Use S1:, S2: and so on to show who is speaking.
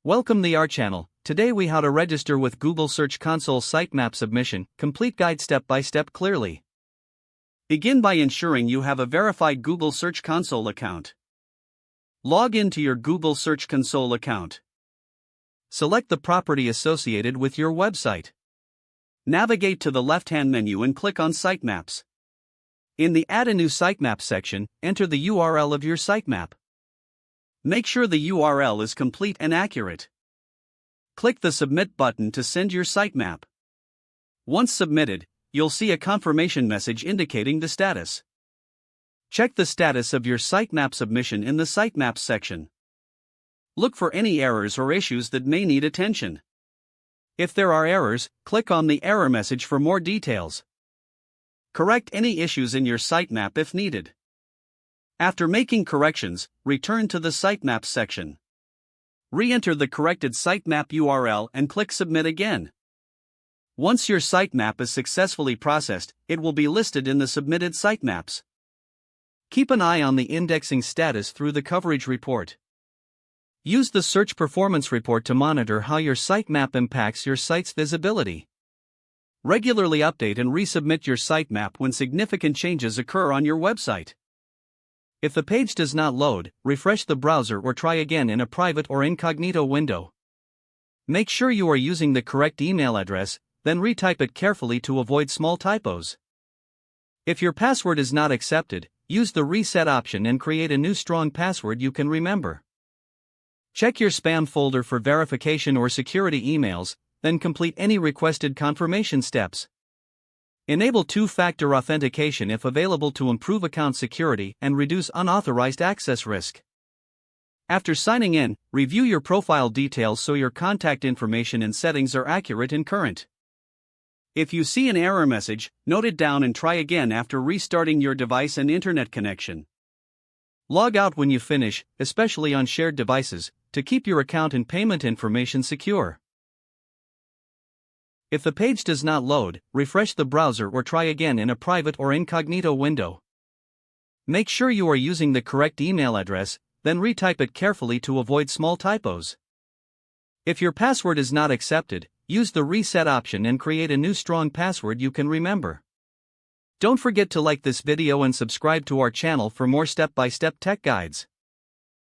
S1: Welcome to our channel. Today we how to register with Google Search Console Sitemap submission, complete guide step by step clearly. Begin by ensuring you have a verified Google Search Console account. Log into your Google Search Console account. Select the property associated with your website. Navigate to the left-hand menu and click on Sitemaps. In the Add a New Sitemap section, enter the URL of your sitemap. Make sure the URL is complete and accurate. Click the Submit button to send your sitemap. Once submitted, you'll see a confirmation message indicating the status. Check the status of your sitemap submission in the Sitemaps section. Look for any errors or issues that may need attention. If there are errors, click on the error message for more details. Correct any issues in your sitemap if needed. After making corrections, return to the Sitemaps section. Re-enter the corrected sitemap URL and click Submit again. Once your sitemap is successfully processed, it will be listed in the submitted sitemaps. Keep an eye on the indexing status through the coverage report. Use the Search Performance Report to monitor how your sitemap impacts your site's visibility. Regularly update and resubmit your sitemap when significant changes occur on your website. If the page does not load, refresh the browser or try again in a private or incognito window. Make sure you are using the correct email address, then retype it carefully to avoid small typos. If your password is not accepted, use the reset option and create a new strong password you can remember. Check your spam folder for verification or security emails, then complete any requested confirmation steps. Enable two-factor authentication if available to improve account security and reduce unauthorized access risk. After signing in, review your profile details so your contact information and settings are accurate and current. If you see an error message, note it down and try again after restarting your device and internet connection. Log out when you finish, especially on shared devices, to keep your account and payment information secure. If the page does not load, refresh the browser or try again in a private or incognito window. Make sure you are using the correct email address, then retype it carefully to avoid small typos. If your password is not accepted, use the reset option and create a new strong password you can remember. Don't forget to like this video and subscribe to our channel for more step-by-step tech guides.